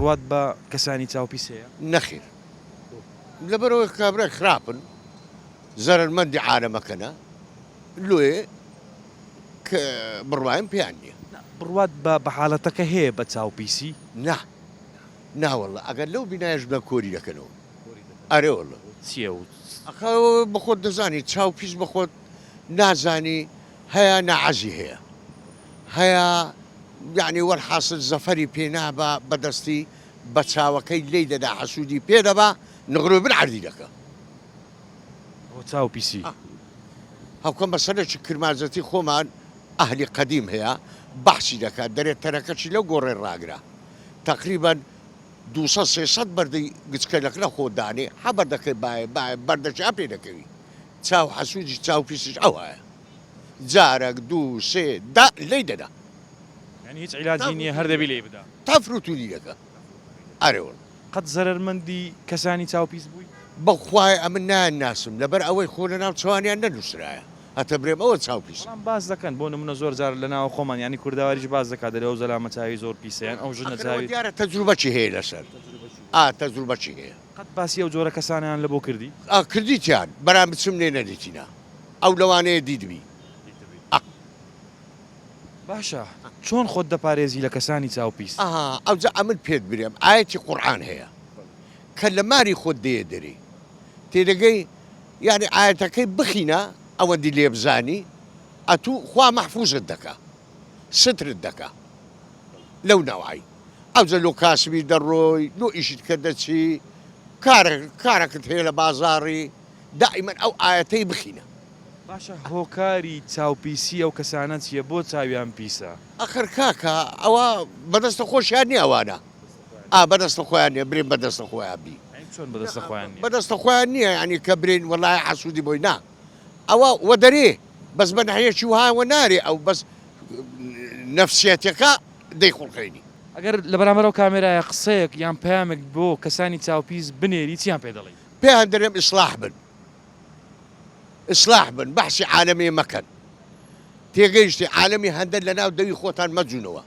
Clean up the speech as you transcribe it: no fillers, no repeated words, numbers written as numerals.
بڕوات بە کەسانی چاوپیس هەیە نەخیر لەبەرەوەی کابرای خراپن زەرمەندی عالەمەکەنە لێ کە بڕوایم پێیان نییە بڕوات بە حاڵەتەکە هەیە بە چاوپیسی ناوەڵە ئەگەر لەو بینایش بە کۆری دەکەنەوە ئەرێوەڵە چییە و ئەخەوە بەخۆت دەزانی چاوپیس بەخۆت نازانی هەیە نەعەزی هەیە یعنی وەرحاصل زەفەری پێنابە بەدەستی بە چاوەکەی لێی دەدا حەسوودی پێدەبا نغرۆ بن عەردی دەکە چاوپیسی هەوکەم بەسەرێکی کرمانزەتی خۆمان ئەهلی قەدیم هەیە بەحسی دەکات دەرێت تەرەکەچی لەو گۆڕێ ڕاگرا تقریبا 200-300 بەردەی گچکەلەک لە خۆدانێ حەبەر دەکەی بەردەچا پێ دەکەوی چاو حەسوودی چاوپیسش ئەو هەیە جارێک 2-3 لێی دەدا ینی هیچ عیلاجی نییە هەر دەبی لێ بدا تا فروتونی دەکە ئەرێوە قەت زەرمەندی کەسانی چاوپیس بووی بەخوای ئەمن ناسم لەبەر ئەوەی خۆ لە ناو چوانیان نەنووسرایە هەتە برێم ئەوە چاوپیس باز دەکەن بۆ نمونە زۆر جار لە ناو خۆمان ینی کورداواریش باز دەکات دەرەوە زەلامە چاوی زۆر پیسیان ئەو ژنە چاوی دیارە تەجروبەچی هەیە لەسەر تەجروبەچی هەیە قەت باسی ئەو جۆرە کەسانیان لە بۆ کردی کردیتیان بەرام بچم لێ نەدیتینا ئەو لەوانەیە دیدبی باشە چۆن خۆت دەپارێزی لە کەسانی چاوپیس ئەوجا ئەمن پێت برێم ئاەتی قورئان هەیە کە لە ماری خۆت دێ دەری تێدەگەی یعنی ئاەتەکەی بخینە ئەوەندی لێبزانی ئەتوو خوا مەحفوظت دەکا سترت دەکا لەو ناوعی ئەوجە لۆ کاسبی دەڕۆی لۆ ئیشت کە دەچی کارەکەت هەیە لە بازاڕی دائیمەن ئەو ئاەتەی بخینە باشە هۆکاری چاوپیسی ئەو کەسانە چییە بۆ چاویان پیسە ئەخر کاکە ئەوە بەدەستە خۆشیان نیە ئەوانە بەدەستە خۆیان نیە برێن بەدەستە خۆیان بی چۆن بەدەستە خۆیان بەدەستە خۆیان نییە ینی کە برین وەڵای حەسوودی بۆی نا ئەوە وە دەرێ بەس بە نەحەیەکی وهاوە نارێ ئەو بەس نەفسیەتەکە دەیخۆڵخەینی ئەگەر لە بەرامبەرەوە کامێرایە قسەیەک یان پەیامێک بۆ کەسانی چاوپیس بنێری چیان پێ دەڵێ پێیان دەرێم ئیسلاح بن بەحسی عالەمی مەکەن تێگەیشتی عالەمی هەندە لە ناو دەوی خۆتان مەجوونەوە